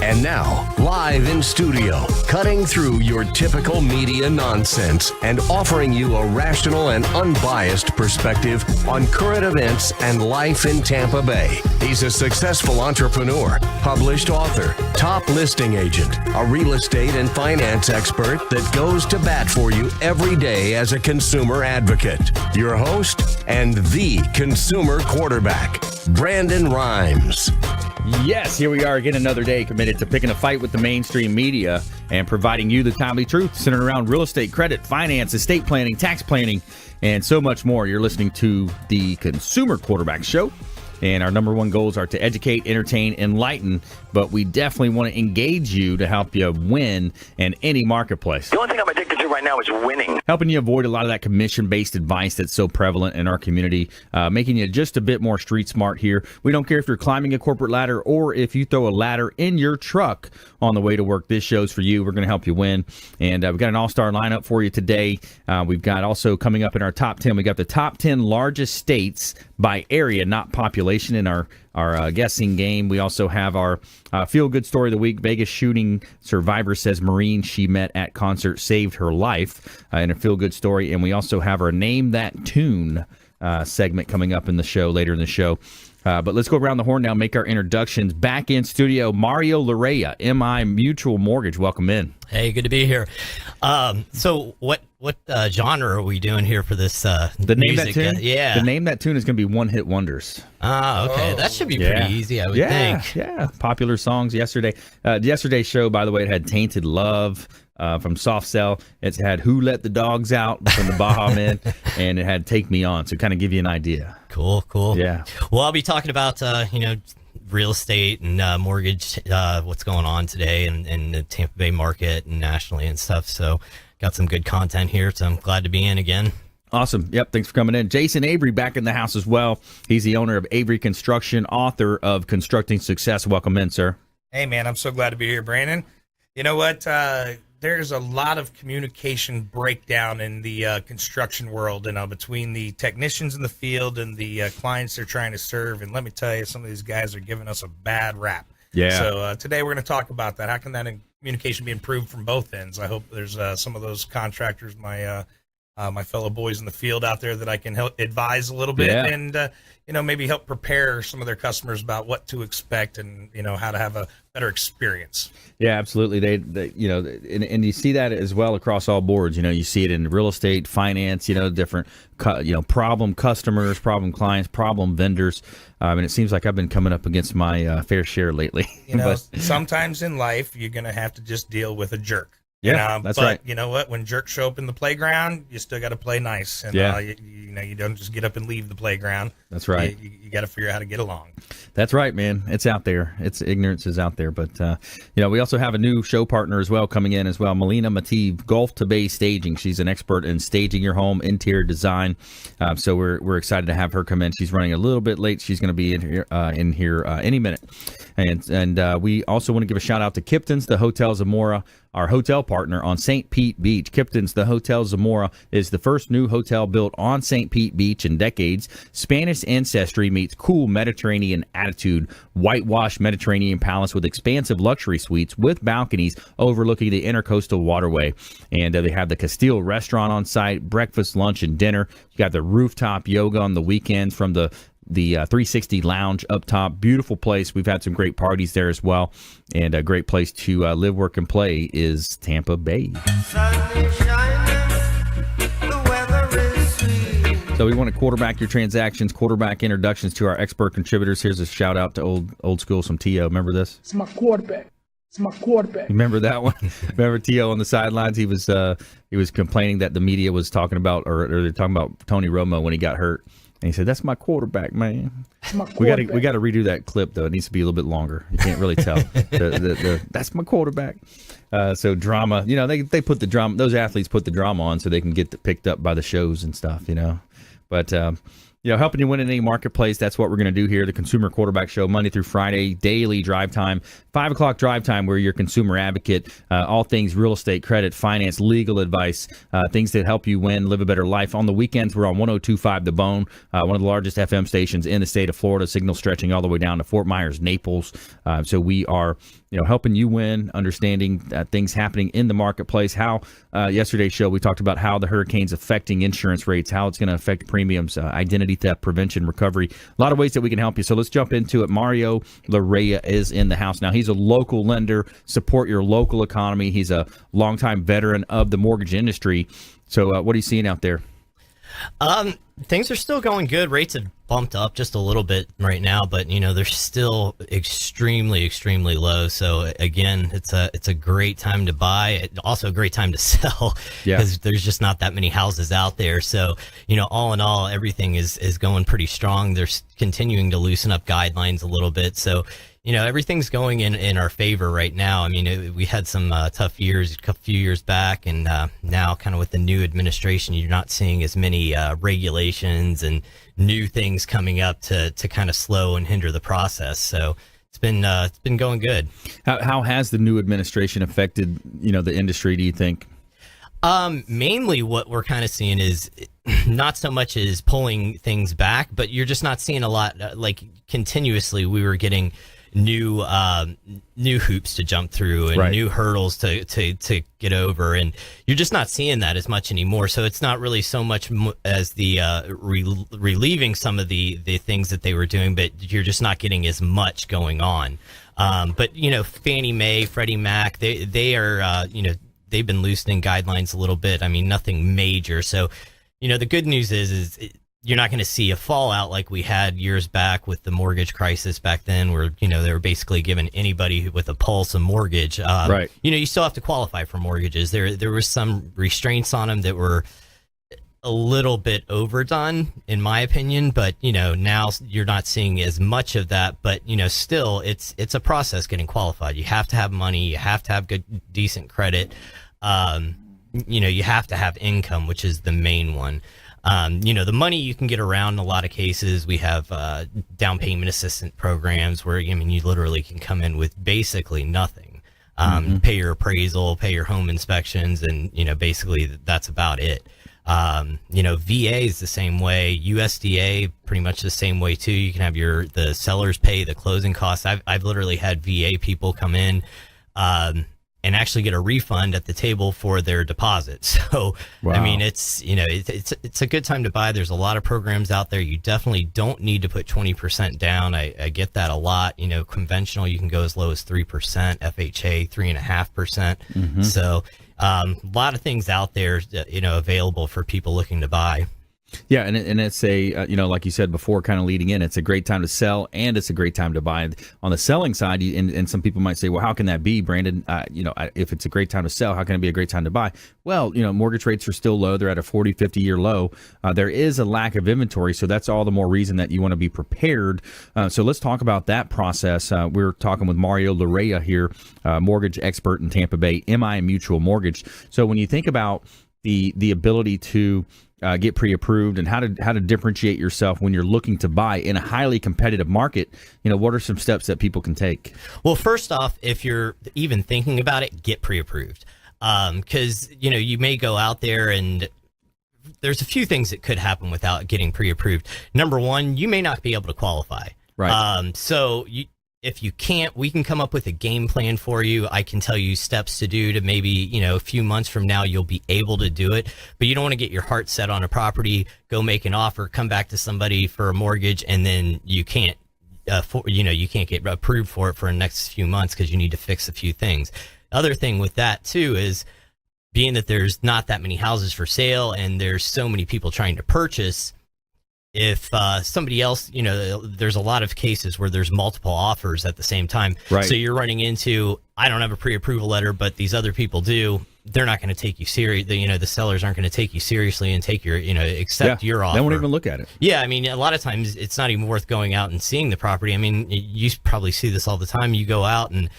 And now, live in studio, cutting through your typical media nonsense and offering you a rational and unbiased perspective on current events and life in Tampa Bay. He's a successful entrepreneur, published author, top listing agent, a real estate and finance expert that goes to bat for you every day as a consumer advocate. Your host and the consumer quarterback, Brandon Rhymes. Yes, here we are again, another day committed to picking a fight with the mainstream media and providing you the timely truth centered around real estate, credit, finance, estate planning, tax planning, and so much more. You're listening to the Consumer Quarterback Show, and our number one goals are to educate, entertain, enlighten, but we definitely want to engage you to help you win in any marketplace. The only thing I'm addicted to right now is winning. Helping you avoid a lot of that commission-based advice that's so prevalent in our community, making you just a bit more street smart here. We don't care if you're climbing a corporate ladder or if you throw a ladder in your truck on the way to work. This show's for you. We're going to help you win. And we've got an all-star lineup for you today. We've got also coming up in our top 10, we got the top 10 largest states by area, not population, in our guessing game. We also have our feel-good story of the week. Vegas shooting survivor says Marine she met at concert saved her life in a feel-good story. And we also have our Name That Tune segment coming up in the show, later in the show. But let's go around the horn now, make our introductions. Back in studio, Mario Larrea, MI Mutual Mortgage. Welcome in. Hey, good to be here. So what genre are we doing here for this the Name music? That Tune? Yeah. The Name That Tune is going to be one hit wonders. Okay. That should be pretty easy, I would think. Yeah. Popular songs yesterday. Yesterday's show, by the way, it had Tainted Love from Soft Cell. It's had Who Let the Dogs Out from the Baha Men, and it had Take Me On, so kind of give you an idea. Cool. Yeah. Well, I'll be talking about, real estate and mortgage, what's going on today in the Tampa Bay market and nationally and stuff. So got some good content here, so I'm glad to be in again. Awesome. Yep. Thanks for coming in. Jason Avery back in the house as well. He's the owner of Avery Construction, author of Constructing Success. Welcome in, sir. Hey, man, I'm so glad to be here, Brandon. You know what? There's a lot of communication breakdown in the construction world, between the technicians in the field and the clients they're trying to serve. And let me tell you, some of these guys are giving us a bad rap. Yeah. So today we're going to talk about that. How can that communication be improved from both ends? I hope there's some of those contractors, my fellow boys in the field out there, that I can help advise a little bit and maybe help prepare some of their customers about what to expect and how to have a better experience. Yeah, absolutely. They and you see that as well across all boards. You see it in real estate, finance, different problem customers, problem clients, problem vendors. And it seems like I've been coming up against my fair share lately. Sometimes in life you're going to have to just deal with a jerk. Yeah, that's right. You know what? When jerks show up in the playground, you still got to play nice. And, you don't just get up and leave the playground. That's right. You got to figure out how to get along. That's right, man. It's out there. Ignorance is out there. But, we also have a new show partner as well coming in as well. Milena, Mateev, Gulf to Bay Staging. She's an expert in staging your home, interior design. So we're excited to have her come in. She's running a little bit late. She's going to be in here any minute. And we also want to give a shout out to Kipton's, the Hotel Zamora, our hotel partner on St. Pete Beach. Kipton's, the Hotel Zamora, is the first new hotel built on St. Pete Beach in decades. Spanish ancestry meets cool Mediterranean attitude. Whitewashed Mediterranean palace with expansive luxury suites with balconies overlooking the intercoastal waterway. And they have the Castile restaurant on site, breakfast, lunch, and dinner. You got the rooftop yoga on the weekends from the 360 lounge up top. Beautiful place. We've had some great parties there as well. And a great place to live, work, and play is Tampa Bay. So we want to quarterback your transactions, quarterback introductions to our expert contributors. Here's a shout out to old school, some T.O. Remember this? It's my quarterback. Remember that one? Remember T.O. on the sidelines? He was complaining that the media was talking about, or they're talking about Tony Romo when he got hurt. And he said, "That's my quarterback, man." We got to redo that clip though. It needs to be a little bit longer. You can't really tell. That's my quarterback. So drama. They put the drama. Those athletes put the drama on so they can get picked up by the shows and stuff. But helping you win in any marketplace. That's what we're going to do here. The Consumer Quarterback Show, Monday through Friday, daily drive time, 5 o'clock drive time. We're your consumer advocate. All things real estate, credit, finance, legal advice, things that help you win, live a better life. On the weekends, we're on 102.5 The Bone, one of the largest FM stations in the state of Florida, signal stretching all the way down to Fort Myers, Naples. So we are helping you win, understanding things happening in the marketplace. How yesterday's show we talked about how the hurricane's affecting insurance rates, how it's going to affect premiums, identity theft prevention, recovery. A lot of ways that we can help you. So let's jump into it. Mario Larrea is in the house now. He's a local lender. Support your local economy. He's a longtime veteran of the mortgage industry. So what are you seeing out there? Things are still going good. Rates have bumped up just a little bit right now, but they're still extremely, extremely low. So again, it's a great time to buy. Also a great time to sell because there's just not that many houses out there. So, all in all, everything is going pretty strong. They're continuing to loosen up guidelines a little bit. So, everything's going in our favor right now. I mean, we had some tough years a few years back, and now kind of with the new administration, you're not seeing as many regulations and new things coming up to kind of slow and hinder the process. So it's been going good. How has the new administration affected, the industry, do you think? Mainly what we're kind of seeing is not so much as pulling things back, but you're just not seeing a lot, like continuously we were getting new hoops to jump through and new hurdles to get over, and you're just not seeing that as much anymore. So it's not really so much as the relieving some of the things that they were doing, but you're just not getting as much going on. But Fannie Mae, Freddie Mac, they are they've been loosening guidelines a little bit. I mean, nothing major. So the good news is you're not going to see a fallout like we had years back with the mortgage crisis back then, where they were basically giving anybody with a pulse a mortgage. You still have to qualify for mortgages. There was some restraints on them that were a little bit overdone, in my opinion. But now you're not seeing as much of that. But still, it's a process getting qualified. You have to have money. You have to have good, decent credit. You have to have income, which is the main one. The money you can get around in a lot of cases. We have down payment assistance programs where you literally can come in with basically nothing, pay your appraisal, pay your home inspections, and basically that's about it. VA is the same way. USDA pretty much the same way too. You can have the sellers pay the closing costs. I've literally had VA people come in and actually get a refund at the table for their deposit. So, wow. I mean, it's a good time to buy. There's a lot of programs out there. You definitely don't need to put 20% down. I get that a lot. Conventional, you can go as low as 3%, FHA, 3.5%. So, a lot of things out there, available for people looking to buy. Yeah, and it's a, like you said before, kind of leading in, it's a great time to sell and it's a great time to buy. On the selling side, and some people might say, well, how can that be, Brandon? If it's a great time to sell, how can it be a great time to buy? Well, mortgage rates are still low. They're at a 40, 50-year low. There is a lack of inventory, so that's all the more reason that you want to be prepared. So let's talk about that process. We're talking with Mario Larrea here, mortgage expert in Tampa Bay, MI Mutual Mortgage. So when you think about the ability to get pre-approved and how to differentiate yourself when you're looking to buy in a highly competitive market, what are some steps that people can take? Well, first off, if you're even thinking about it, get pre-approved. Because, you may go out there and there's a few things that could happen without getting pre-approved. Number one, you may not be able to qualify. Right. So if you can't, we can come up with a game plan for you. I can tell you steps to do to maybe, a few months from now, you'll be able to do it. But you don't want to get your heart set on a property, go make an offer, come back to somebody for a mortgage, and then you can't, you can't get approved for it for the next few months because you need to fix a few things. Other thing with that, too, is being that there's not that many houses for sale and there's so many people trying to purchase. If somebody else, there's a lot of cases where there's multiple offers at the same time. Right. So you're running into, I don't have a pre-approval letter, but these other people do. They're not going to take you serious. The sellers aren't going to take you seriously and take your, accept your offer. They won't even look at it. Yeah. I mean, a lot of times it's not even worth going out and seeing the property. I mean, you probably see this all the time. You go out and,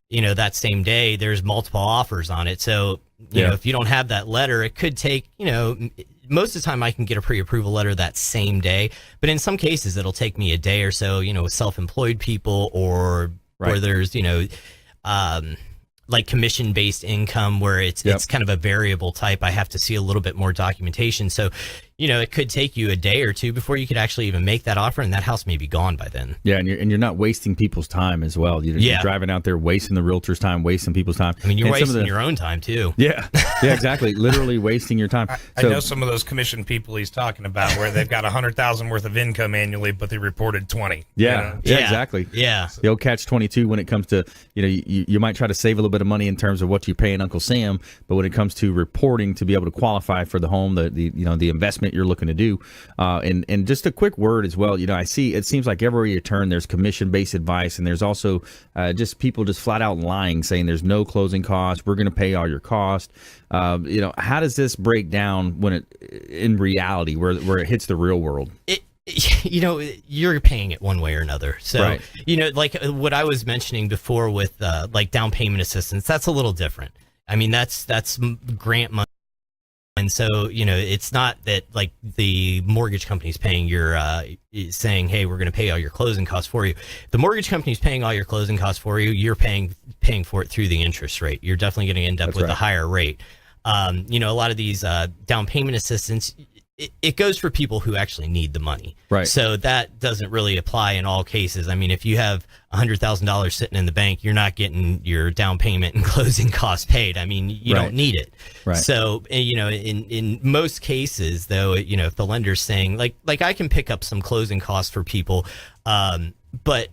that same day there's multiple offers on it. So, if you don't have that letter, it could take, most of the time I can get a pre-approval letter that same day, but in some cases it'll take me a day or so, with self-employed people or where there's, like commission-based income where it's kind of a variable type. I have to see a little bit more documentation. So, it could take you a day or two before you could actually even make that offer, and that house may be gone by then. Yeah, and you're not wasting people's time as well. You're driving out there, wasting the realtor's time, wasting people's time. I mean, you're wasting your own time too. Yeah, exactly. Literally wasting your time. I know some of those commission people he's talking about where they've got 100,000 worth of income annually, but they reported 20. Yeah, exactly. Yeah, the old catch-22 when it comes to you might try to save a little bit of money in terms of what you're paying Uncle Sam, but when it comes to reporting to be able to qualify for the home, the investment you're looking to do, and just a quick word as well. I see it seems like everywhere you turn there's commission-based advice, and there's also just people just flat out lying, saying there's no closing costs, we're going to pay all your cost. How does this break down when in reality where it hits the real world? You're paying it one way or another. So, right. Like what I was mentioning before with like down payment assistance, that's a little different. I mean, that's grant money. And so, it's not that like the mortgage company's paying your, saying, hey, we're going to pay all your closing costs for you. The mortgage company's paying all your closing costs for you. You're paying for it through the interest rate. You're definitely going to end up with a higher rate. A lot of these down payment assistance, it goes for people who actually need the money. Right. So that doesn't really apply in all cases. I mean, if you have $100,000 sitting in the bank, you're not getting your down payment and closing costs paid. I mean, you don't need it. Right. So, in most cases, though, if the lender's saying, like I can pick up some closing costs for people, but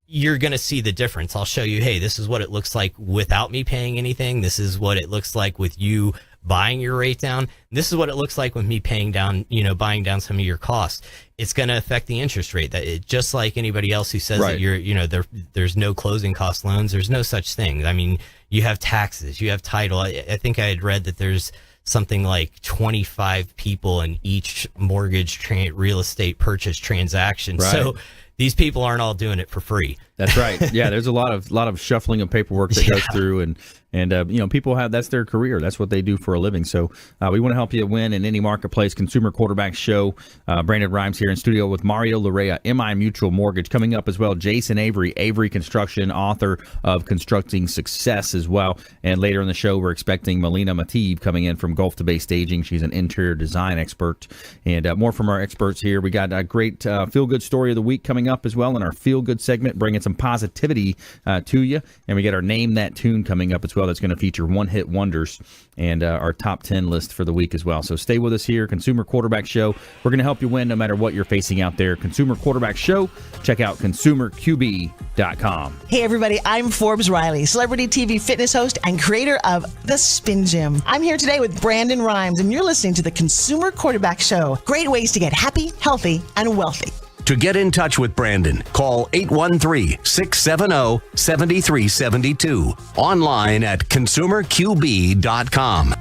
you're going to see the difference. I'll show you, hey, this is what it looks like without me paying anything. This is what it looks like with you buying your rate down. This is what it looks like with me paying down, buying down some of your costs. It's going to affect the interest rate. Just like anybody else who says that there's no closing cost loans. There's no such thing. I mean, you have taxes, you have title. I think I had read that there's something like 25 people in each mortgage real estate purchase transaction. Right. So these people aren't all doing it for free. That's right. Yeah, there's a lot of shuffling of paperwork that goes through, and people that's their career. That's what they do for a living. So we want to help you win in any marketplace. Consumer Quarterback Show. Brandon Rhymes here in studio with Mario Larrea, MI Mutual Mortgage. Coming up as well, Jason Avery, Avery Construction, author of Constructing Success as well. And later in the show, we're expecting Milena Mateev coming in from Gulf to Bay Staging. She's an interior design expert. And more from our experts here. We got a great feel-good story of the week coming up as well in our feel-good segment, bringing some positivity to you. And we get our Name That Tune coming up as well. That's going to feature one-hit wonders and our top 10 list for the week as well. So stay with us here, Consumer Quarterback Show. We're going to help you win no matter what you're facing out there. Consumer Quarterback Show. Check out consumerqb.com. Hey, everybody. I'm Forbes Riley, celebrity TV fitness host and creator of The Spin Gym. I'm here today with Brandon Rhymes, and you're listening to the Consumer Quarterback Show. Great ways to get happy, healthy, and wealthy. To get in touch with Brandon, call 813-670-7372. Online at consumerqb.com.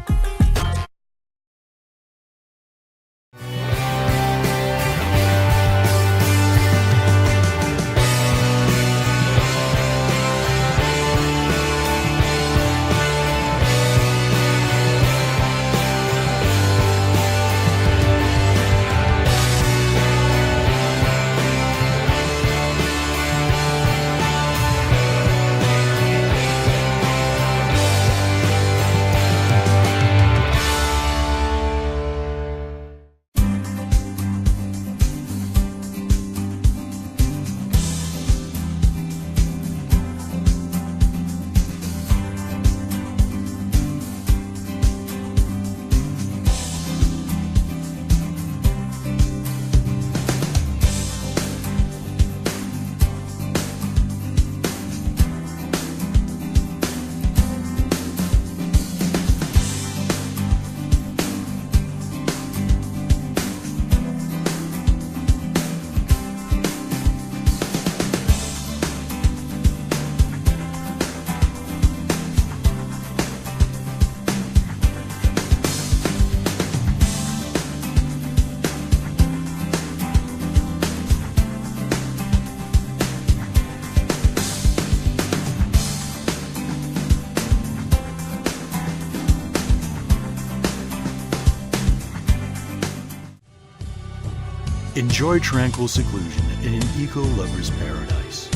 Enjoy tranquil seclusion in an eco-lover's paradise.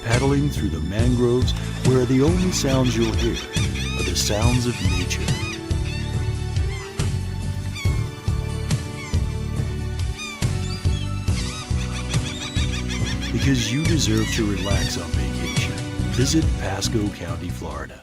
Paddling through the mangroves where the only sounds you'll hear are the sounds of nature. Because you deserve to relax on vacation, visit Pasco County, Florida.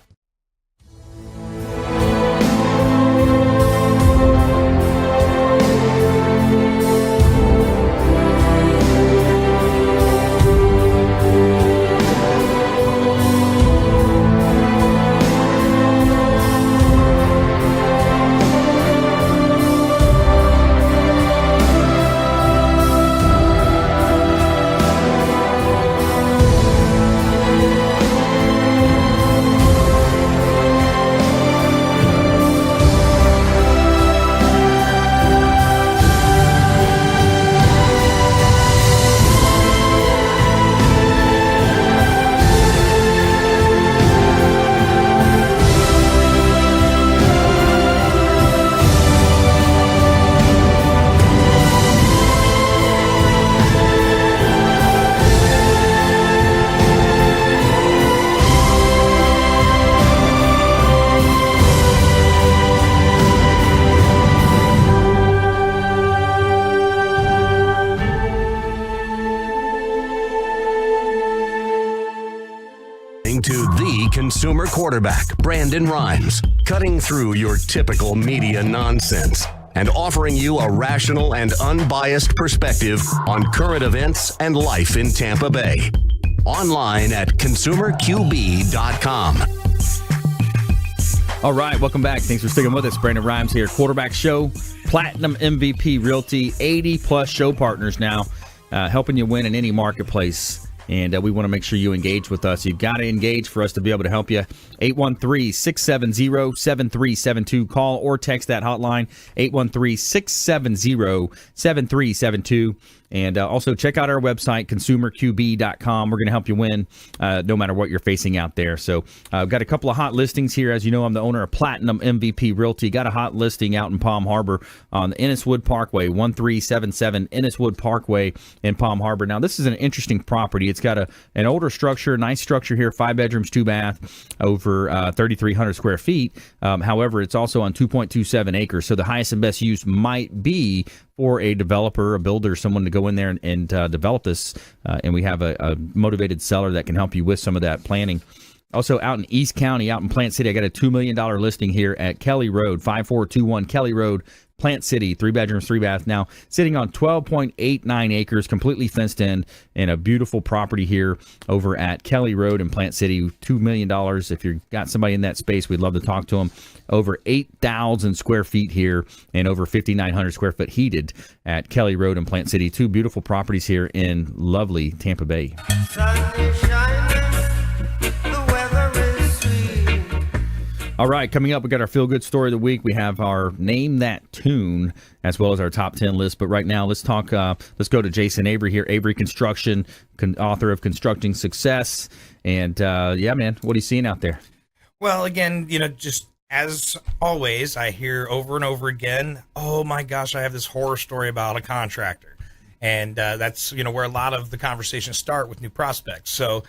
To the consumer quarterback, Brandon Rhymes, cutting through your typical media nonsense and offering you a rational and unbiased perspective on current events and life in Tampa Bay. Online at consumerqb.com. All right, welcome back. Thanks for sticking with us. Brandon Rhymes here, Quarterback Show, Platinum MVP Realty, 80-plus show partners now, helping you win in any marketplace. And we want to make sure you engage with us. You've got to engage for us to be able to help you. 813-670-7372. Call or text that hotline, 813-670-7372. And also check out our website, consumerqb.com. We're going to help you win no matter what you're facing out there. So I've got a couple of hot listings here. As you know, I'm the owner of Platinum MVP Realty. Got a hot listing out in Palm Harbor on the Enniswood Parkway, 1377 Enniswood Parkway in Palm Harbor. Now, this is an interesting property. It's got an older structure, nice structure here, 5 bedrooms, 2 bath, over 3,300 square feet. However, it's also on 2.27 acres. So the highest and best use might be for a developer, a builder, someone to go in there and develop this. And we have a motivated seller that can help you with some of that planning. Also out in East County, out in Plant City, I got a $2 million listing here at Kelly Road, 5421 Kelly Road, Plant City, 3 bedrooms, 3 bath. Now sitting on 12.89 acres, completely fenced in a beautiful property here over at Kelly Road in Plant City. $2 million. If you've got somebody in that space, we'd love to talk to them. Over 8,000 square feet here and over 5,900 square foot heated at Kelly Road in Plant City. 2 beautiful properties here in lovely Tampa Bay. All right, coming up, we got our feel-good story of the week. We have our Name That Tune, as well as our top 10 list. But right now, let's talk. Let's go to Jason Avery here, Avery Construction, author of Constructing Success. And yeah, man, what are you seeing out there? Well, again, just as always, I hear over and over again, oh my gosh, I have this horror story about a contractor. And that's, where a lot of the conversations start with new prospects. So,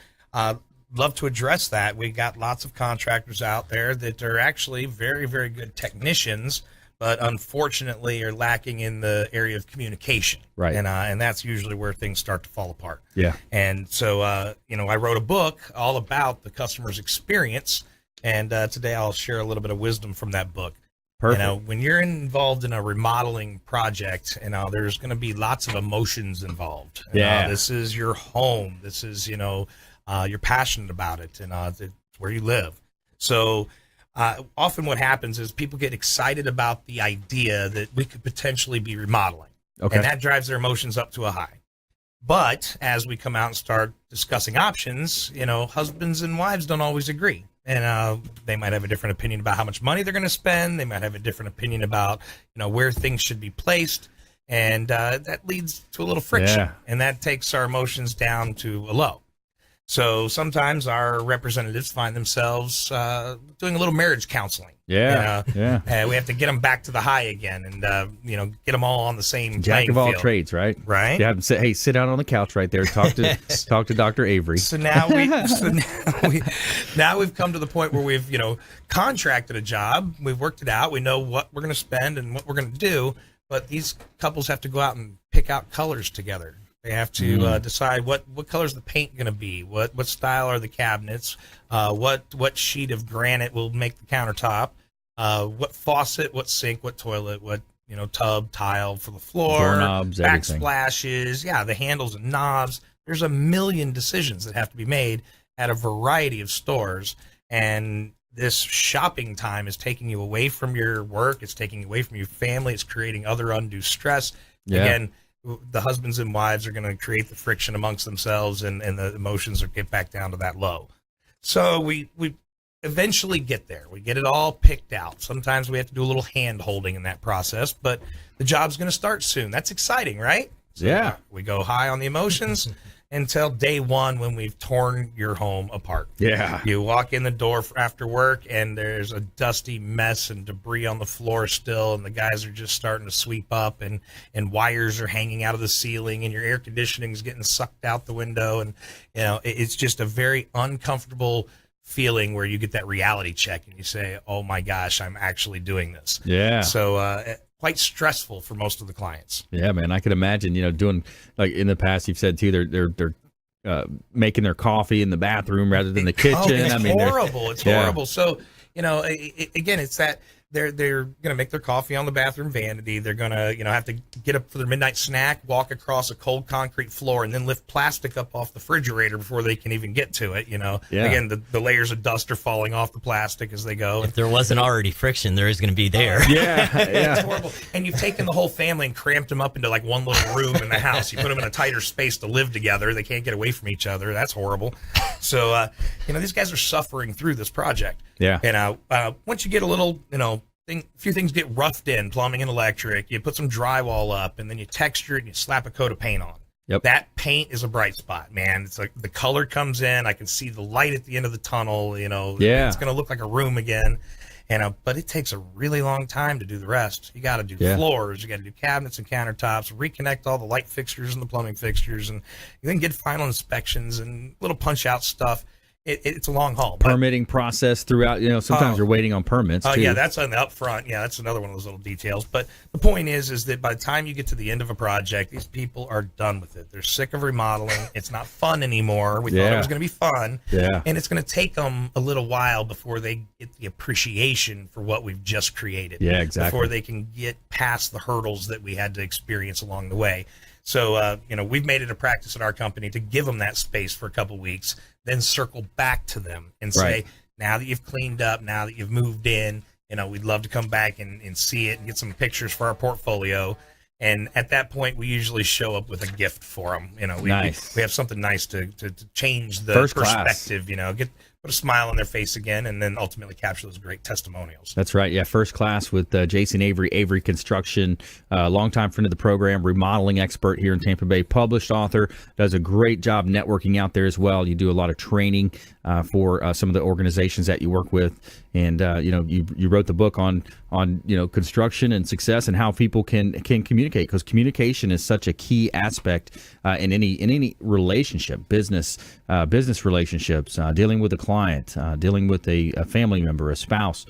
love to address that. We got lots of contractors out there that are actually very, very good technicians, but unfortunately are lacking in the area of communication. Right. And that's usually where things start to fall apart. Yeah. And so, I wrote a book all about the customer's experience, and today I'll share a little bit of wisdom from that book. Perfect. When you're involved in a remodeling project, there's going to be lots of emotions involved. Yeah. This is your home. This is, you're passionate about it, and it's where you live. So often what happens is people get excited about the idea that we could potentially be remodeling. Okay. And that drives their emotions up to a high. But as we come out and start discussing options, husbands and wives don't always agree. And they might have a different opinion about how much money they're going to spend. They might have a different opinion about, where things should be placed. And that leads to a little friction. Yeah. And that takes our emotions down to a low. So sometimes our representatives find themselves doing a little marriage counseling. Yeah, we have to get them back to the high again, and get them all on the same Jack playing of all field. trades, right? Right. You have them say, "Hey, sit down on the couch right there. Talk to Dr. Avery." So now we've come to the point where we've contracted a job. We've worked it out. We know what we're going to spend and what we're going to do. But these couples have to go out and pick out colors together. They have to decide what color's the paint going to be, what style are the cabinets, what sheet of granite will make the countertop, what faucet, what sink, what toilet, what tub, tile for the floor, doorknobs, everything. Backsplashes, the handles and knobs. There's a million decisions that have to be made at a variety of stores, and this shopping time is taking you away from your work. It's taking you away from your family. It's creating other undue stress. Yeah. Again, the husbands and wives are going to create the friction amongst themselves, and the emotions are get back down to that low. So we eventually get there. We get it all picked out. Sometimes we have to do a little hand holding in that process, but the job's going to start soon. That's exciting, right? So Yeah. We go high on the emotions until day one when we've torn your home apart. Yeah. You walk in the door after work and there's a dusty mess and debris on the floor still, and the guys are just starting to sweep up, and wires are hanging out of the ceiling, and your air conditioning is getting sucked out the window, and it's just a very uncomfortable feeling where you get that reality check and you say, oh my gosh, I'm actually doing this. Yeah. So quite stressful for most of the clients. Yeah, man, I could imagine, doing, like in the past you've said too, they're making their coffee in the bathroom rather than the kitchen. It's horrible. It's yeah. horrible. So, again, it's that they're going to make their coffee on the bathroom vanity. They're going to, have to get up for their midnight snack, walk across a cold concrete floor, and then lift plastic up off the refrigerator before they can even get to it. Yeah. Again, the layers of dust are falling off the plastic as they go. If there wasn't already friction, there is going to be there. It's horrible. And you've taken the whole family and cramped them up into like one little room in the house. You put them in a tighter space to live together. They can't get away from each other. That's horrible. So, these guys are suffering through this project. Yeah. And once you get a little, a few things get roughed in, plumbing and electric, you put some drywall up, and then you texture it and you slap a coat of paint on. Yep. That paint is a bright spot, man. It's like the color comes in. I can see the light at the end of the tunnel. Yeah. It's going to look like a room again. But it takes a really long time to do the rest. You got to do floors, you got to do cabinets and countertops, reconnect all the light fixtures and the plumbing fixtures, and you then get final inspections and little punch out stuff. It's a long haul. Permitting process throughout, sometimes you're waiting on permits too. Yeah, that's on the upfront. Yeah, that's another one of those little details. But the point is that by the time you get to the end of a project, these people are done with it. They're sick of remodeling. It's not fun anymore. We thought it was going to be fun. Yeah. And it's going to take them a little while before they get the appreciation for what we've just created. Yeah, exactly. Before they can get past the hurdles that we had to experience along the way. So, we've made it a practice at our company to give them that space for a couple of weeks, then circle back to them and say, now that you've cleaned up, now that you've moved in, we'd love to come back and see it and get some pictures for our portfolio. And at that point, we usually show up with a gift for them. We have something nice to change the First class. perspective, put a smile on their face again, and then ultimately capture those great testimonials. That's right. Yeah, First Class with Jason Avery, Avery Construction, longtime friend of the program, remodeling expert here in Tampa Bay, published author, does a great job networking out there as well. You do a lot of training for some of the organizations that you work with, and you wrote the book on construction and success and how people can communicate, because communication is such a key aspect in any relationship, business relationships, dealing with a client, dealing with a family member, a spouse.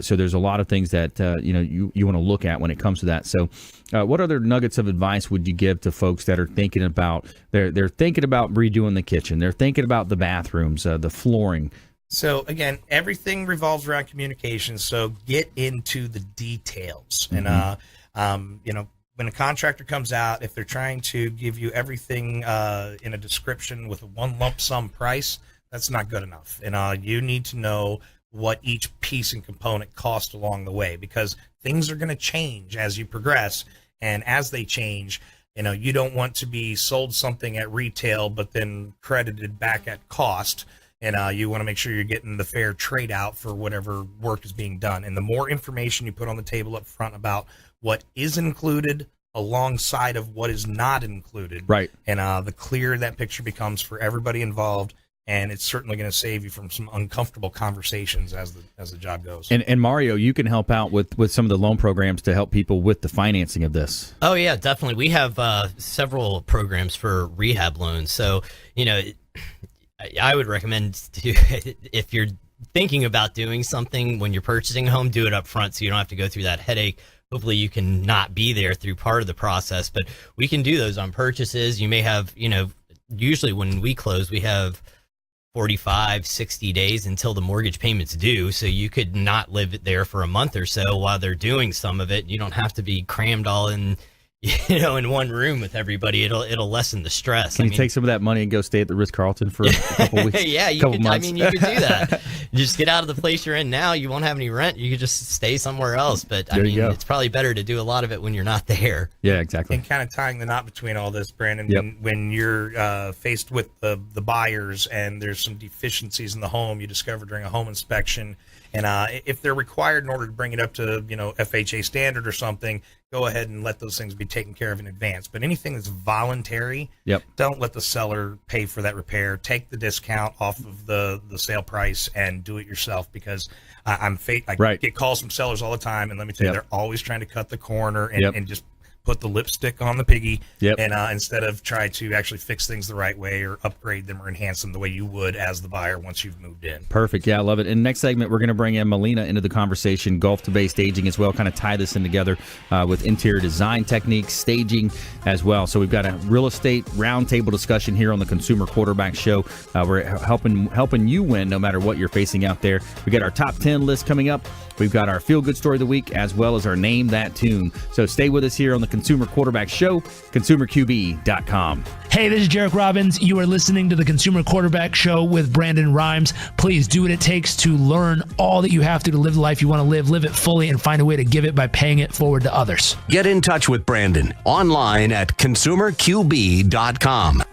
So there's a lot of things that you want to look at when it comes to that. So what other nuggets of advice would you give to folks that are thinking about they're thinking about redoing the kitchen, they're thinking about the bathrooms, the flooring? So again, everything revolves around communication. So get into the details. And when a contractor comes out, if they're trying to give you everything in a description with a one lump sum price, that's not good enough. And you need to know what each piece and component cost along the way, because things are going to change as you progress. And as they change, you don't want to be sold something at retail but then credited back at cost. And you want to make sure you're getting the fair trade out for whatever work is being done. And the more information you put on the table up front about what is included alongside of what is not included, right? And the clearer that picture becomes for everybody involved, and it's certainly going to save you from some uncomfortable conversations as the job goes. And Mario, you can help out with some of the loan programs to help people with the financing of this. Oh yeah, definitely. We have several programs for rehab loans. So, I would recommend if you're thinking about doing something when you're purchasing a home, do it up front so you don't have to go through that headache. Hopefully you can not be there through part of the process, but we can do those on purchases. You may have, usually when we close, we have 45, 60 days until the mortgage payment's due. So you could not live there for a month or so while they're doing some of it. You don't have to be crammed all in, in one room with everybody. It'll lessen the stress. Can you take some of that money and go stay at the Ritz-Carlton for a couple weeks? Yeah, you could. Months. You could do that. Just get out of the place you're in now. You won't have any rent. You could just stay somewhere else. But it's probably better to do a lot of it when you're not there. Yeah, exactly. And kind of tying the knot between all this, Brandon, when you're faced with the buyers and there's some deficiencies in the home you discover during a home inspection, and if they're required in order to bring it up to FHA standard or something, go ahead and let those things be taken care of in advance. But anything that's voluntary, don't let the seller pay for that repair. Take the discount off of the sale price and do it yourself, because I get calls from sellers all the time, and let me tell you, they're always trying to cut the corner and just put the lipstick on the piggy, and instead of try to actually fix things the right way or upgrade them or enhance them the way you would as the buyer once you've moved in. Perfect. Yeah, I love it. In the next segment, we're going to bring in Milena into the conversation, Gulf to Bay staging as well, kind of tie this in together with interior design techniques, staging as well. So we've got a real estate roundtable discussion here on the Consumer Quarterback Show. We're helping you win no matter what you're facing out there. We got our top 10 list coming up. We've got our feel-good story of the week, as well as our Name That Tune. So stay with us here on the Consumer Quarterback Show, consumerqb.com. Hey, this is Jarek Robbins. You are listening to the Consumer Quarterback Show with Brandon Rhymes. Please do what it takes to learn all that you have to live the life you want to live it fully, and find a way to give it by paying it forward to others. Get in touch with Brandon online at consumerqb.com.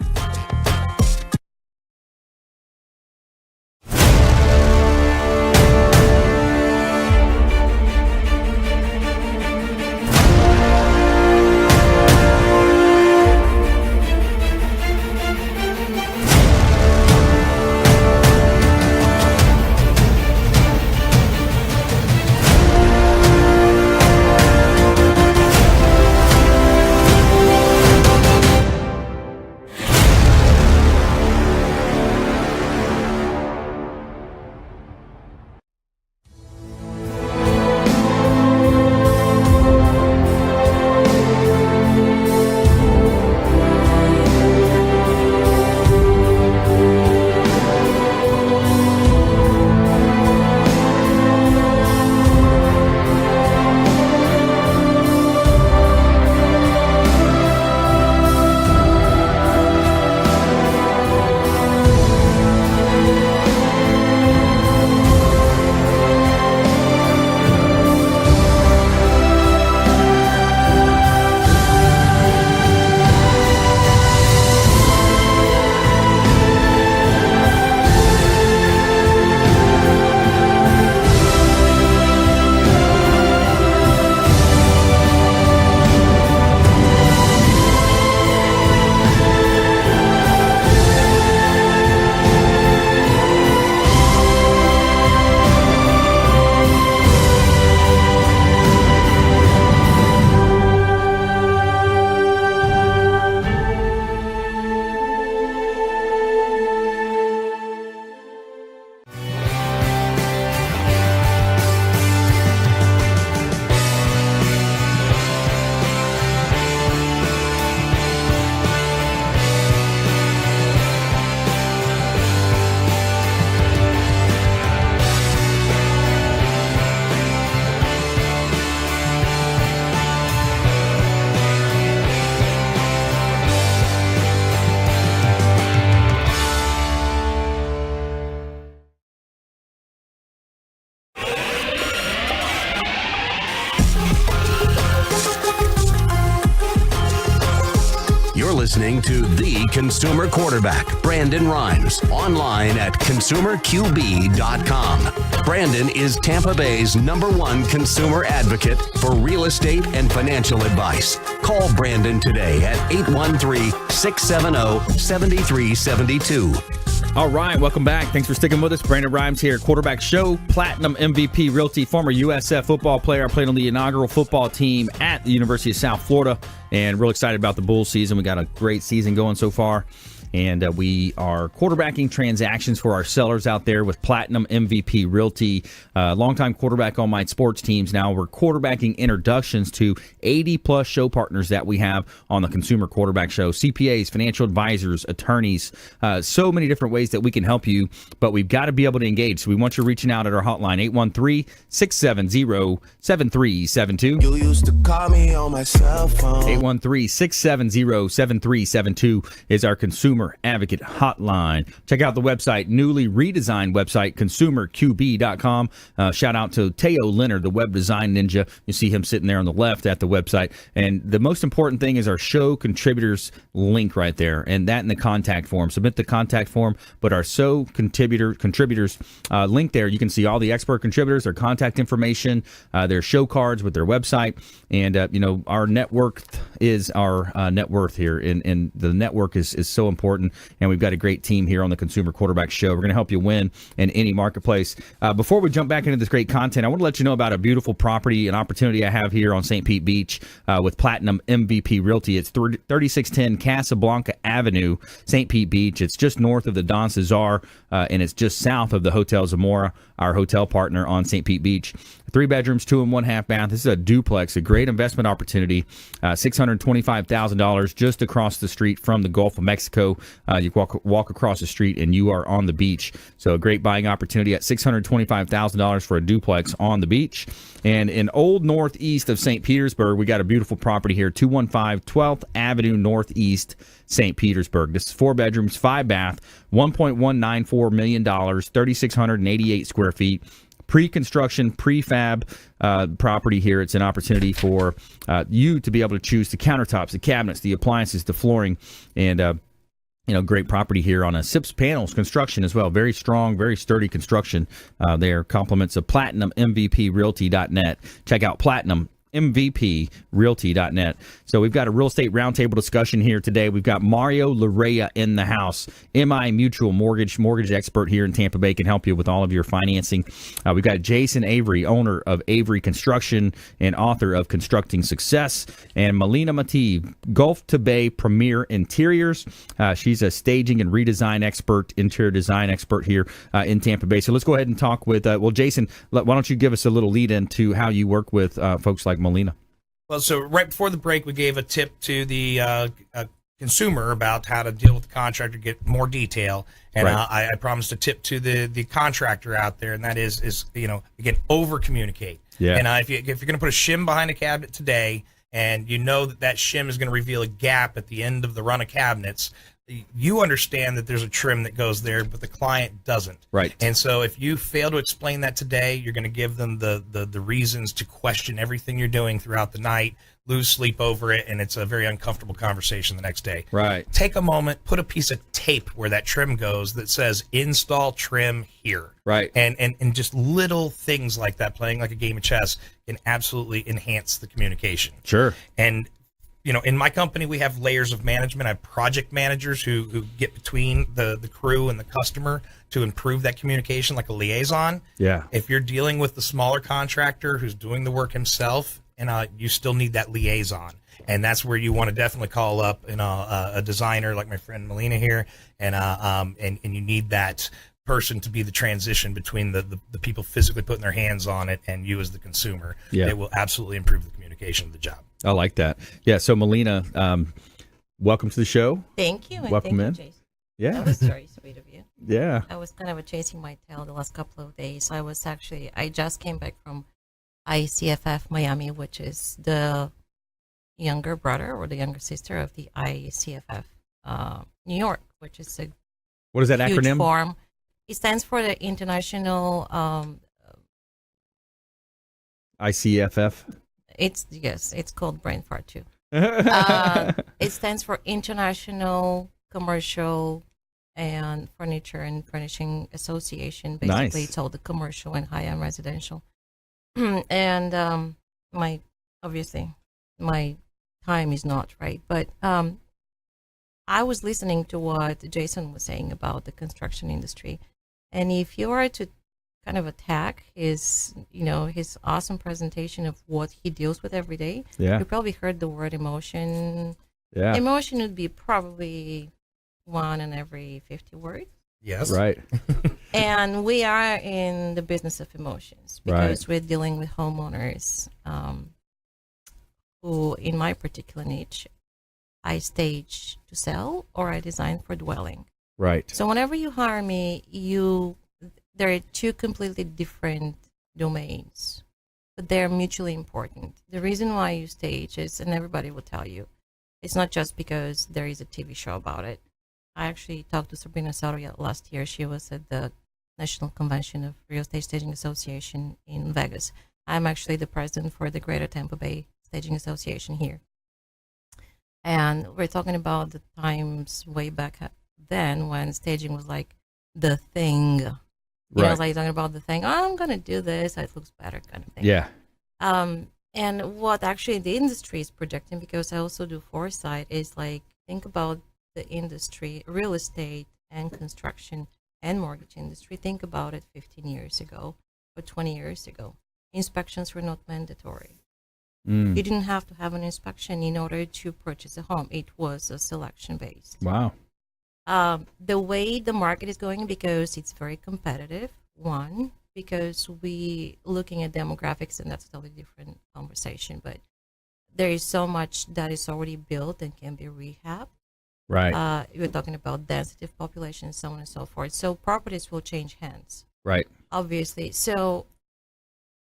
Listening to the Consumer Quarterback, Brandon Rhymes, online at consumerqb.com. Brandon is Tampa Bay's #1 consumer advocate for real estate and financial advice. Call Brandon today at 813-670-7372. All right, welcome back. Thanks for sticking with us. Brandon Rhymes here, Quarterback Show, Platinum MVP Realty, former USF football player. I played on the inaugural football team at the University of South Florida, and real excited about the Bulls season. We got a great season going so far. And we are quarterbacking transactions for our sellers out there with Platinum MVP Realty. Longtime quarterback on my sports teams. Now we're quarterbacking introductions to 80-plus show partners that we have on the Consumer Quarterback Show. CPAs, financial advisors, attorneys, so many different ways that we can help you. But we've got to be able to engage. So we want you reaching out at our hotline, 813-670-7372. You used to call me on my cell phone. 813-670-7372 is our Consumer Advocate Hotline. Check out the website, newly redesigned website, consumerqb.com. Shout out to Teo Leonard, the web design ninja. You see him sitting there on the left at the website. And the most important thing is our show contributors link right there, and that in the contact form. Submit the contact form, but our show contributors link there. You can see all the expert contributors, their contact information, their show cards with their website. And, our network is our net worth here, and the network is so important. And we've got a great team here on the Consumer Quarterback Show. We're going to help you win in any marketplace. Before we jump back into this great content, I want to let you know about a beautiful property, an opportunity I have here on St. Pete Beach with Platinum MVP Realty. It's 3610 Casablanca Avenue, St. Pete Beach. It's just north of the Don Cesar, and it's just south of the Hotel Zamora, our hotel partner on St. Pete Beach. 3 bedrooms, 2 and 1/2 bath. This is a duplex, a great investment opportunity. $625,000 just across the street from the Gulf of Mexico. You walk across the street and you are on the beach. So a great buying opportunity at $625,000 for a duplex on the beach. And in Old Northeast of St. Petersburg, we got a beautiful property here, 215 12th Avenue Northeast, St. Petersburg. This is 4 bedrooms, 5 bath, $1.194 million, 3,688 square feet. Pre-construction, prefab property here. It's an opportunity for you to be able to choose the countertops, the cabinets, the appliances, the flooring, and great property here on a SIPS panels construction as well. Very strong, very sturdy construction there. Compliments of PlatinumMVPRealty.net. Check out PlatinumMVPRealty.net. So we've got a real estate roundtable discussion here today. We've got Mario Larrea in the house. MI Mutual mortgage expert here in Tampa Bay, can help you with all of your financing. We've got Jason Avery, owner of Avery Construction and author of Constructing Success, and Milena Mateev, Gulf to Bay Premier Interiors. She's a staging and redesign expert, interior design expert here in Tampa Bay. So let's go ahead and talk with, Jason, why don't you give us a little lead into how you work with folks like Milena? Well, so right before the break, we gave a tip to the consumer about how to deal with the contractor, get more detail. And right. I promised a tip to the contractor out there, and that is again, over-communicate. Yeah. And if you're going to put a shim behind a cabinet today, and you know that shim is going to reveal a gap at the end of the run of cabinets, you understand that there's a trim that goes there, but the client doesn't. Right. And so if you fail to explain that today, you're going to give them the reasons to question everything you're doing throughout the night, lose sleep over it, and it's a very uncomfortable conversation the next day. Right. Take a moment, put a piece of tape where that trim goes that says install trim here. Right. And just little things like that, playing like a game of chess, can absolutely enhance the communication. Sure. And in my company, we have layers of management. I have project managers who get between the crew and the customer to improve that communication, like a liaison. Yeah. If you're dealing with the smaller contractor who's doing the work himself, and you still need that liaison. And that's where you want to definitely call up a designer like my friend Milena here, and you need that person to be the transition between the people physically putting their hands on it and you as the consumer. Yeah. It will absolutely improve the communication of the job. I like that. Yeah. So Milena, welcome to the show. Thank you. Welcome thank in. You, Jason. Yeah. That was very sweet of you. Yeah. I was kind of chasing my tail the last couple of days. I just came back from ICFF Miami, which is the younger brother or the younger sister of the ICFF New York, which is a what is that huge acronym? Forum. It stands for the International ICFF. It's called brain fart too. It stands for International Commercial and Furniture and Furnishing Association. Basically, It's all the commercial and high-end residential. And my time is not right, but I was listening to what Jason was saying about the construction industry, and if you were to kind of attack his awesome presentation of what he deals with every day, you probably heard the word emotion. Yeah, emotion would be probably 1 in every 50 words. Yes. Right. And we are in the business of emotions because we're dealing with homeowners who, in my particular niche, I stage to sell or I design for dwelling. Right. So whenever you hire me, there are 2 completely different domains, but they're mutually important. The reason why you stage is, and everybody will tell you, it's not just because there is a TV show about it. I actually talked to Sabrina Soria last year. She was at the National Convention of Real Estate Staging Association in Vegas. I'm actually the president for the Greater Tampa Bay Staging Association here. And we're talking about the times way back then when staging was like the thing. You know, like talking about the thing, I'm going to do this, it looks better kind of thing. Yeah. And what actually the industry is projecting, because I also do foresight, is like, think about the industry, real estate and construction and mortgage industry. Think about it 15 years ago or 20 years ago. Inspections were not mandatory. You didn't have to have an inspection in order to purchase a home. It was a selection based. Wow. The way the market is going, because it's very competitive, one, because we looking at demographics, and that's a totally different conversation, but there is so much that is already built and can be rehabbed. Right. We're talking about density of population, so on and so forth. So properties will change hands. Right. Obviously. So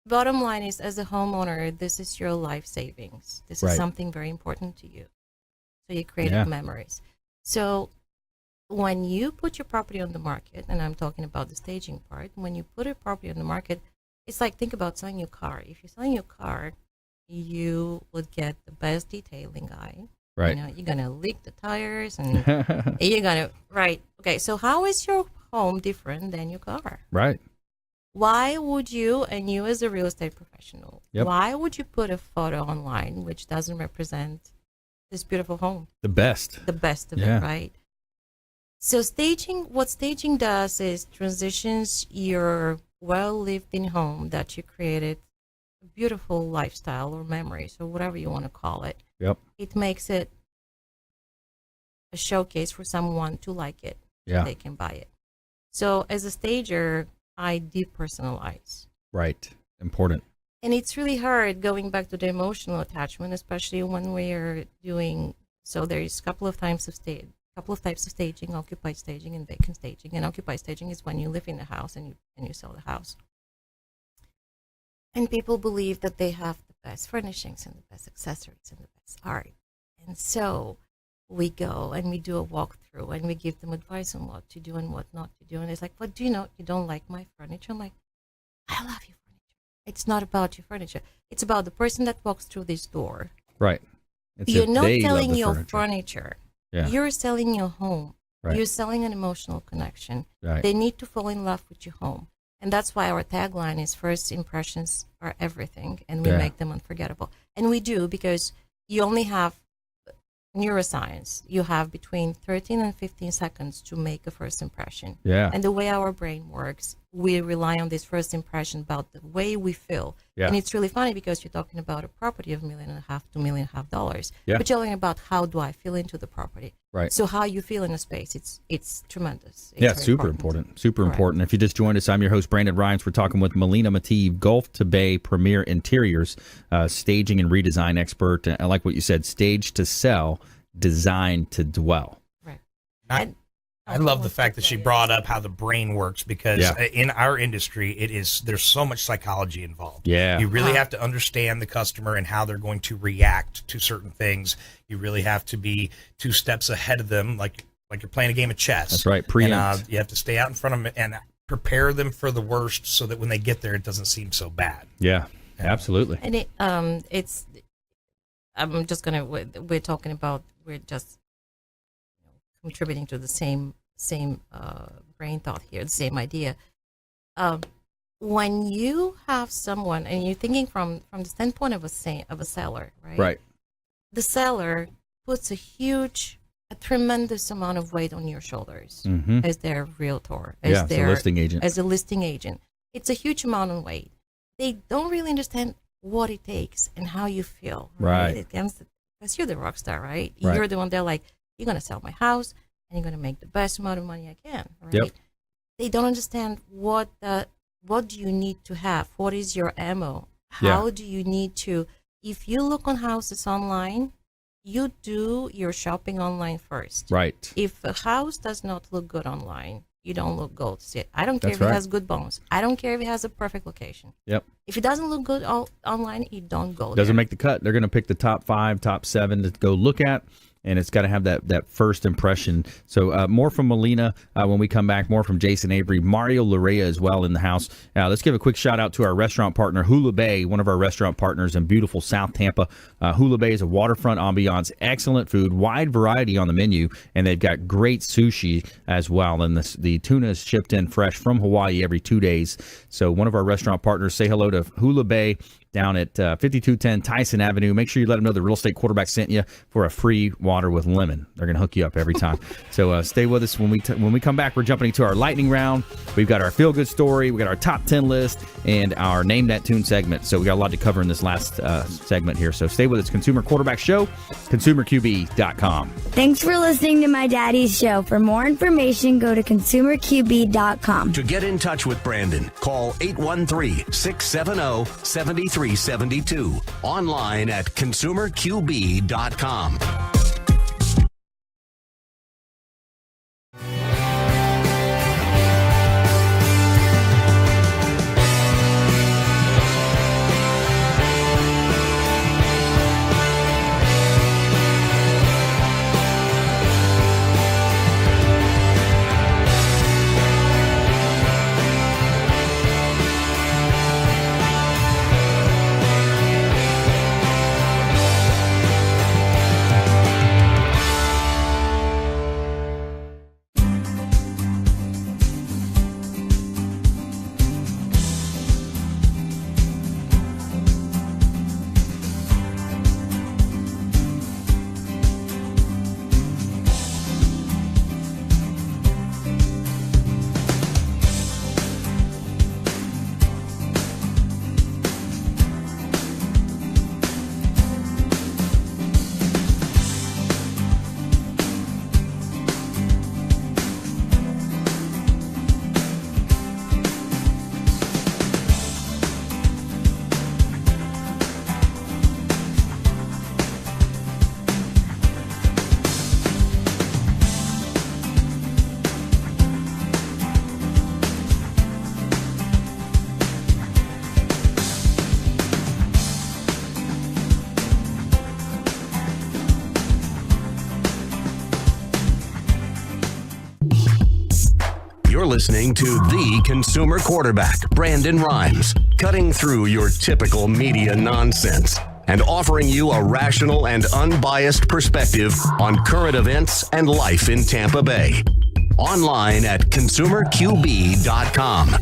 bottom line is, as a homeowner, this is your life savings. This is something very important to you. So you create memories. So when you put your property on the market, and I'm talking about the staging part, when you put a property on the market, it's like, think about selling your car. If you're selling your car, you would get the best detailing guy. Right. You know, you're going to leak the tires and you're going to, Okay, so how is your home different than your car? Right. Why would you, and you as a real estate professional, why would you put a photo online which doesn't represent this beautiful home? The best of it, right? So what staging does is transitions your well-lived-in home that you created, a beautiful lifestyle or memories or whatever you want to call it. Yep. It makes it a showcase for someone to like it. Yeah. They can buy it. So as a stager, I depersonalize. Right. Important. And it's really hard going back to the emotional attachment, especially when we're doing, so there's a couple of types of staging, occupied staging and vacant staging. And occupied staging is when you live in the house and you sell the house. And people believe that they have the best furnishings and the best accessories and the best art. And so we go and we do a walkthrough and we give them advice on what to do and what not to do. And it's like, well, do you know, you don't like my furniture? I'm like, I love your furniture. It's not about your furniture. It's about the person that walks through this door. Right. You're not selling your furniture. Yeah. You're selling your home. Right. You're selling an emotional connection. Right. They need to fall in love with your home. And that's why our tagline is first impressions are everything, and we make them unforgettable. And we do, because you only have neuroscience. You have between 13 and 15 seconds to make a first impression. Yeah. And the way our brain works, we rely on this first impression about the way we feel. Yeah. And it's really funny because you're talking about a property of $1.5 million, $2.5 million. Yeah. But you're talking about how do I feel into the property. Right. So how you feel in a space, it's tremendous. It's super important. Super important. If you just joined us, I'm your host, Brandon Rhymes. We're talking with Milena Mateev, Gulf to Bay Premier Interiors, staging and redesign expert. I like what you said, stage to sell, design to dwell. Right. I love the fact that she brought up how the brain works, because in our industry, there's so much psychology involved. Yeah. You really have to understand the customer and how they're going to react to certain things. You really have to be 2 steps ahead of them, like you're playing a game of chess. That's right. Preempt. And, you have to stay out in front of them and prepare them for the worst, so that when they get there, it doesn't seem so bad. Yeah, absolutely. And I'm just gonna. We're talking about. We're just contributing to the same brain thought here, the same idea. When you have someone and you're thinking from the standpoint of a seller, right? Right. The seller puts a huge a tremendous amount of weight on your shoulders as their realtor, as a listing agent. As a listing agent. It's a huge amount of weight. They don't really understand what it takes and how you feel. Right. Because you're the rock star, right? Right. You're the one they're like, you're going to sell my house and you're going to make the best amount of money I can, right? Yep. They don't understand what do you need to have? What is your ammo? How do you need to, if you look on houses online, you do your shopping online first. Right. If a house does not look good online, you don't look good. See, I don't care That's if right. it has good bones. I don't care if it has a perfect location. Yep. If it doesn't look good online, you don't go Doesn't there. make the cut. They're going to pick the top 5, top 7 to go look at. And it's got to have that first impression. So more from Milena when we come back, more from Jason Avery, Mario Larrea as well in the house. Let's give a quick shout out to our restaurant partner, Hula Bay, one of our restaurant partners in beautiful South Tampa. Hula Bay is a waterfront ambiance, excellent food, wide variety on the menu, and they've got great sushi as well. And the tuna is shipped in fresh from Hawaii every 2 days. So one of our restaurant partners, say hello to Hula Bay down at 5210 Tyson Avenue. Make sure you let them know the Real Estate Quarterback sent you for a free water with lemon. They're going to hook you up every time. So stay with us. When we come back, we're jumping into our lightning round. We've got our feel-good story. We got our top 10 list and our Name That Tune segment. So we got a lot to cover in this last segment here. So stay with us. Consumer Quarterback Show, consumerqb.com. Thanks for listening to my daddy's show. For more information, go to consumerqb.com. To get in touch with Brandon, call 813-670-7372. Online at consumerqb.com. You're listening to the Consumer Quarterback, Brandon Rhymes, cutting through your typical media nonsense and offering you a rational and unbiased perspective on current events and life in Tampa Bay. Online at consumerqb.com.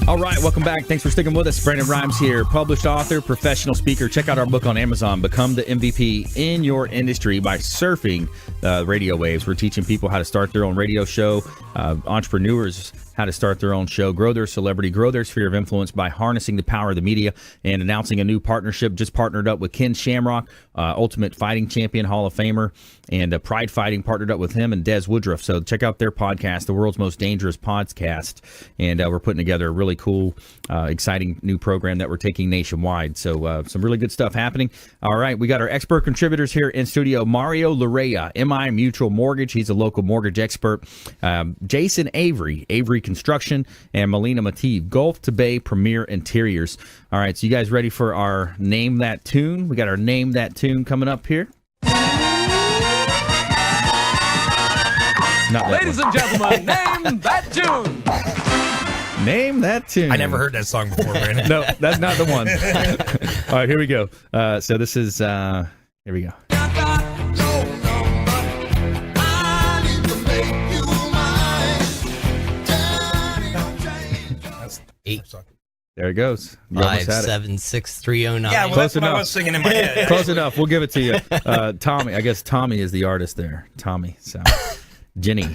All right, welcome back. Thanks for sticking with us. Brandon Rhymes here, published author, professional speaker. Check out our book on Amazon, Become the MVP in Your Industry by Surfing the Radio Waves. We're teaching people how to start their own radio show, entrepreneurs how to start their own show, grow their celebrity, grow their sphere of influence by harnessing the power of the media, and announcing a new partnership. Just partnered up with Ken Shamrock, Ultimate Fighting Champion, Hall of Famer, and Pride Fighting, partnered up with him and Des Woodruff. So check out their podcast, The World's Most Dangerous Podcast, and we're putting together a really cool, exciting new program that we're taking nationwide. So some really good stuff happening. All right, we got our expert contributors here in studio. Mario Larrea, MI Mutual Mortgage. He's a local mortgage expert. Jason Avery, Avery Construction, and Milena Mateev, Gulf to Bay Premier Interiors. All right, so you guys ready for our Name That Tune? We got our Name That Tune coming up here. Ladies and gentlemen, name that tune. Name that tune. I never heard that song before, Brandon. No, that's not the one. All right, here we go. So this is, here we go. That's There There it goes. You almost had it. 576309. Yeah, well, Close that's what I enough. was singing in my head. Close enough. We'll give it to you. Tommy. I guess Tommy is the artist there. Tommy. So, Jenny,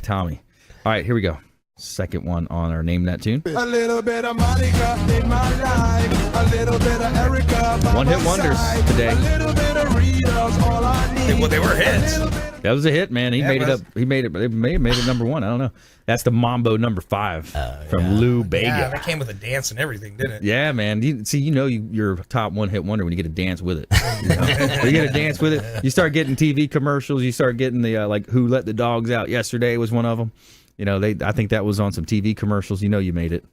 Tommy. All right, here we go. Second one on our Name That Tune. A little bit of Monica in my life. A little bit of Erica. One-hit wonders today. A little bit of Rita's all I need. Well, they were hits. That was a hit, man. He Yeah, made it it up. He made it. They may have made it number one. I don't know. That's the Mambo number 5 from Lou Bega. Yeah, that came with a dance and everything, didn't it? Yeah, man. You're a top one-hit wonder when you get to dance with it. When you get to dance with it. You start getting TV commercials. You start getting the like "Who Let the Dogs Out Yesterday" was one of them. I think that was on some TV commercials. You made it.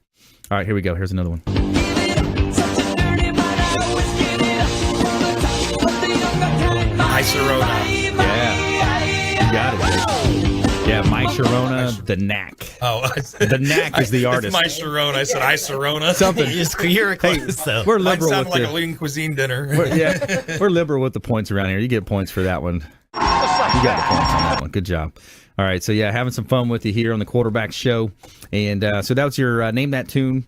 All right, here we go. Here's another one. My Sharona. Yeah, you got it, Jake. Yeah, My Sharona, The Knack. Oh, The Knack is the artist. My Sharona. I said I Sharona. Something. You're close, though. We're Mine liberal sounded with like a lean cuisine dinner. we're liberal with the points around here. You get points for that one. You got the points on that one. Good job. All right, so yeah, having some fun with you here on the Quarterback Show. And so that was your Name That Tune.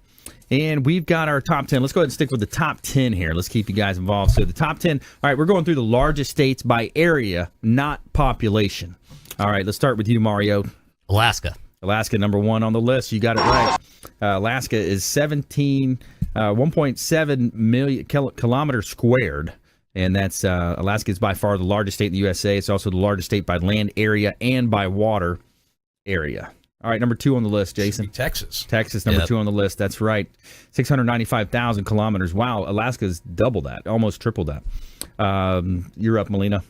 And we've got our top 10. Let's go ahead and stick with the top 10 here. Let's keep you guys involved. So the top 10. All right, we're going through the largest states by area, not population. All right, let's start with you, Mario. Alaska, number 1 on the list. You got it right. Alaska is 1.7 million kilometers squared. And that's Alaska is by far the largest state in the USA. It's also the largest state by land area and by water area. All right, number 2 on the list, Jason. Texas. Texas, number 2 on the list. That's right. 695,000 kilometers. Wow, Alaska's double that, almost triple that. You're up, Melina.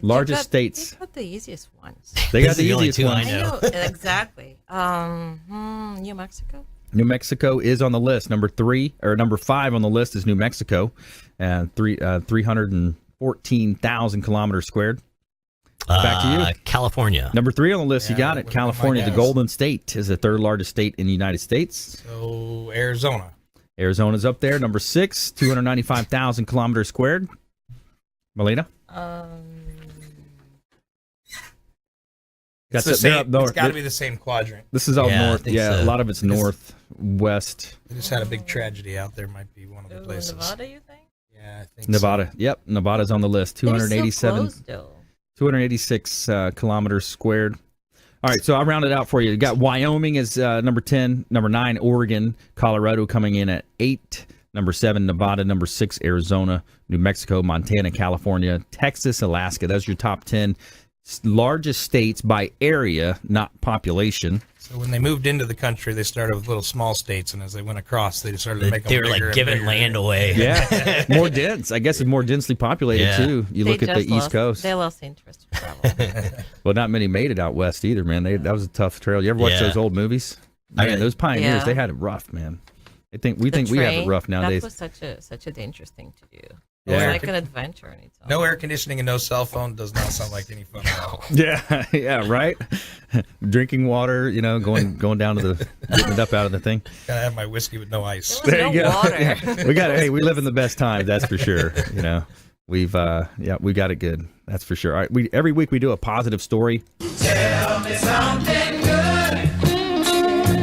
Largest states. They got the easiest ones. They got the easiest ones. I know, exactly. New Mexico. New Mexico is on the list. Number 5 on the list is New Mexico, 314,000 kilometers squared. Back to you. California. Number 3 on the list. You got it. California, the Golden State, is the 3rd largest state in the United States. So Arizona. Arizona's up there. Number 6, 295,000 kilometers squared. Melina? It's the same. It's got to be the same quadrant. This is all north. Yeah, so. A lot of it's north, west. They just had a big tragedy out there. Might be one of the places. Nevada, you think? Yeah, I think Nevada. So. Yep, Nevada's on the list. 287. 286 kilometers squared. All right, so I'll round it out for you. You got Wyoming as number 10, number 9, Oregon, Colorado coming in at 8, number 7, Nevada, number 6, Arizona, New Mexico, Montana, California, Texas, Alaska. Those are your top 10 largest states by area, not population. So when they moved into the country, they started with little small states, and as they went across, they started to make them bigger. They were like giving land away. Yeah, more dense. I guess it's more densely populated too. You look at the East Coast. They lost interest in travel. Well, not many made it out west either, man. That was a tough trail. You ever watch those old movies? Man, those pioneers, they had it rough, man. We think we have it rough nowadays. That was such a dangerous thing to do. Yeah. It was like an adventure in its own. No air conditioning and no cell phone does not sound like any fun at all. Yeah, right. Drinking water, going down to getting it up out of the thing. Gotta have my whiskey with no ice. There you go. Water. Yeah. We live in the best times, that's for sure. We got it good. That's for sure. All right, every week we do a positive story. Tell me something good.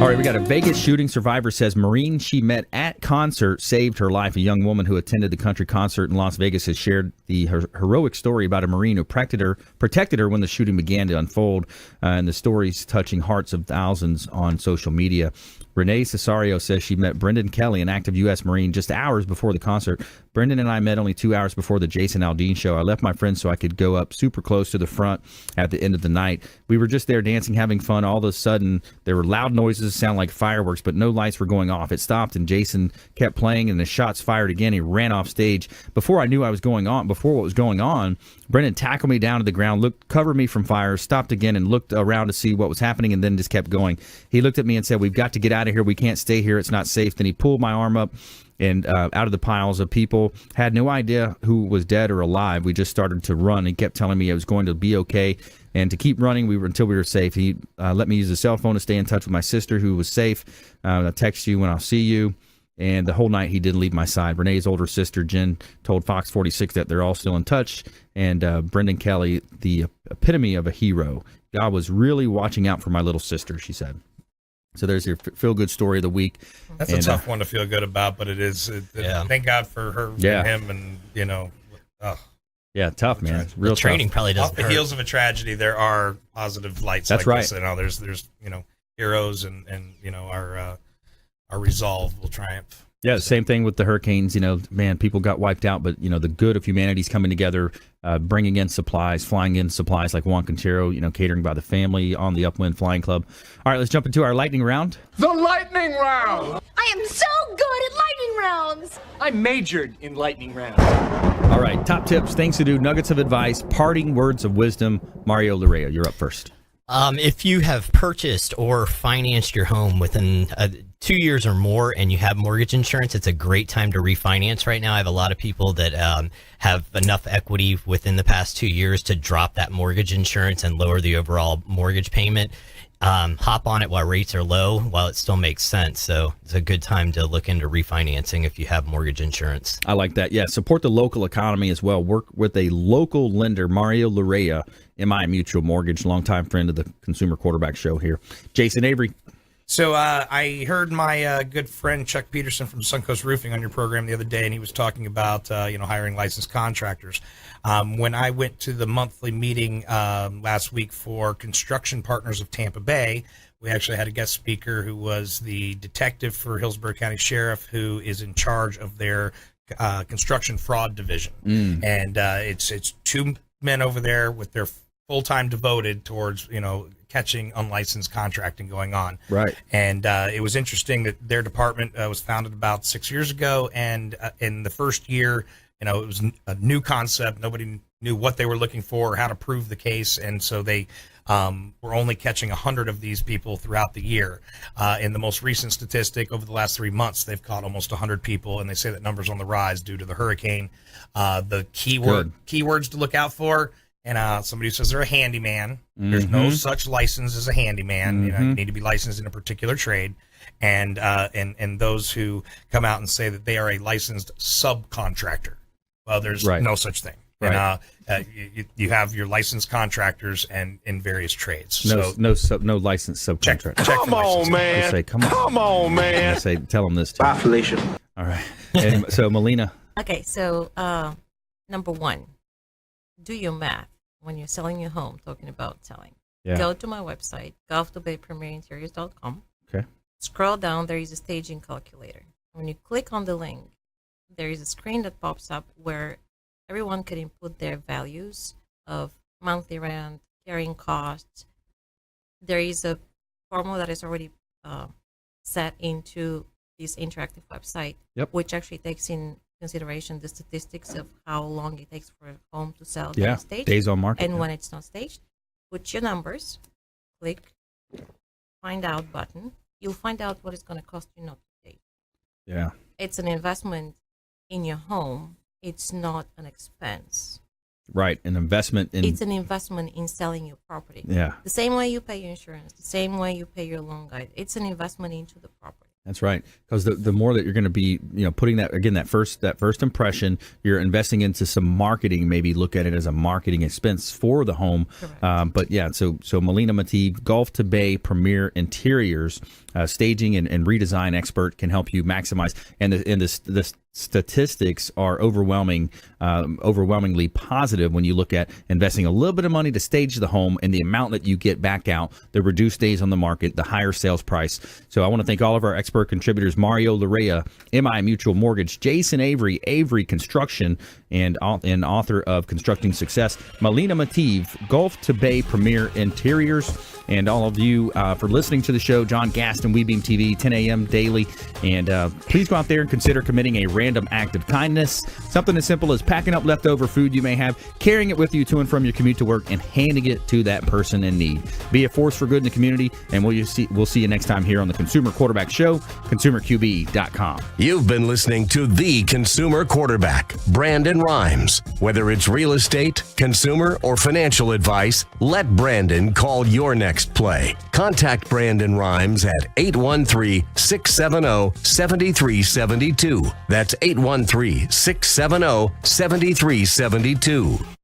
All right, we got a Vegas shooting survivor says Marine she met at concert saved her life. A young woman who attended the country concert in Las Vegas has shared the heroic story about a Marine who protected her when the shooting began to unfold. And the story's touching hearts of thousands on social media. Renee Cesario says she met Brendan Kelly, an active U.S. Marine, just hours before the concert. Brendan and I met only 2 hours before the Jason Aldean show. I left my friends so I could go up super close to the front at the end of the night. We were just there dancing, having fun. All of a sudden, there were loud noises, sound like fireworks, but no lights were going off. It stopped, and Jason kept playing, and the shots fired again. He ran off stage. Before what was going on, Brendan tackled me down to the ground, covered me from fire, stopped again, and looked around to see what was happening, and then just kept going. He looked at me and said, "We've got to get out of here. We can't stay here. It's not safe." Then he pulled my arm up and out of the piles of people. Had no idea who was dead or alive. We just started to run. He kept telling me it was going to be okay and to keep running until we were safe. He let me use the cell phone to stay in touch with my sister who was safe. I'll text you when I'll see you. And the whole night he didn't leave my side. Renee's older sister, Jen, told Fox 46 that they're all still in touch. And Brendan Kelly, the epitome of a hero. God was really watching out for my little sister, she said. So there's your feel-good story of the week. That's a tough one to feel good about, but it is. Thank God for her and him, and yeah, tough, man. Real training probably doesn't Off the hurt. heels of a tragedy, there are positive lights. That's like right. This. There's heroes, and our resolve will triumph. Yeah, same thing with the hurricanes. Man, people got wiped out, but the good of humanity's coming together, bringing in supplies, flying in supplies like Juan Quintero, catering by the family on the Upwind Flying Club. All right, let's jump into our lightning round. The lightning round! I am so good at lightning rounds! I majored in lightning round. All right, top tips, things to do, nuggets of advice, parting words of wisdom. Mario Larrea, you're up first. If you have purchased or financed your home within 2 years or more and you have mortgage insurance, it's a great time to refinance right now. I have a lot of people that have enough equity within the past 2 years to drop that mortgage insurance and lower the overall mortgage payment. Hop on it while rates are low, while it still makes sense. So it's a good time to look into refinancing if you have mortgage insurance. I like that. Yeah, support the local economy as well. Work with a local lender, Mario Larrea, MI Mutual Mortgage, longtime friend of the Consumer Quarterback Show here. Jason Avery. So I heard my good friend Chuck Peterson from Suncoast Roofing on your program the other day, and he was talking about hiring licensed contractors. When I went to the monthly meeting last week for Construction Partners of Tampa Bay, we actually had a guest speaker who was the detective for Hillsborough County Sheriff, who is in charge of their construction fraud division. And it's two men over there with their full-time devoted towards catching unlicensed contracting going on. Right. And it was interesting that their department was founded about 6 years ago, and in the first year, it was a new concept. Nobody knew what they were looking for or how to prove the case, and so they were only catching 100 of these people throughout the year. In the most recent statistic, over the last 3 months, they've caught almost 100 people, and they say that number's on the rise due to the hurricane. The keywords to look out for. And somebody says they're a handyman. There's no such license as a handyman. You need to be licensed in a particular trade. And those who come out and say that they are a licensed subcontractor. Well, there's no such thing. Right. And you have your licensed contractors and in various trades. No licensed subcontractor. Come on, man. Say, come on, man. I say, tell them this too. Bye, Felicia. All right. And so, Milena. Okay, so number one, do your math when you're selling your home, talking about selling. Yeah. Go to my website, golf2baypremierinteriors.com. Okay. Scroll down, there is a staging calculator. When you click on the link, there is a screen that pops up where everyone can input their values of monthly rent, carrying costs. There is a formula that is already set into this interactive website, which actually takes in consideration the statistics of how long it takes for a home to sell that is staged, days on market, and when it's not staged. Put your numbers, click find out button. You'll find out what it's going to cost you not to stage. Yeah, it's an investment in your home. It's not an expense. Right, an investment in. It's an investment in selling your property. Yeah, the same way you pay your insurance, the same way you pay your loan guide. It's an investment into the property. That's right, because the more that you're going to be, putting that first impression, you're investing into some marketing. Maybe look at it as a marketing expense for the home. But yeah, so Milena Mateev, Gulf to Bay Premier Interiors, staging and redesign expert, can help you maximize. And the statistics are overwhelmingly positive when you look at investing a little bit of money to stage the home and the amount that you get back out, the reduced days on the market, the higher sales price. So I want to thank all of our expert contributors: Mario Larrea, MI Mutual Mortgage; Jason Avery, Avery Construction, and author of Constructing Success; Milena Mateev, Gulf to Bay Premier Interiors; and all of you for listening to the show. John Gaston, WeBeam TV, 10 a.m. daily. And please go out there and consider committing a random act of kindness. Something as simple as packing up leftover food you may have, carrying it with you to and from your commute to work, and handing it to that person in need. Be a force for good in the community, and we'll see you next time here on the Consumer Quarterback Show, ConsumerQB.com. You've been listening to The Consumer Quarterback, Brandon Rhymes. Whether it's real estate, consumer, or financial advice, let Brandon call your next play. Contact Brandon Rhymes at 813-670-7372. That's 813-670-7372.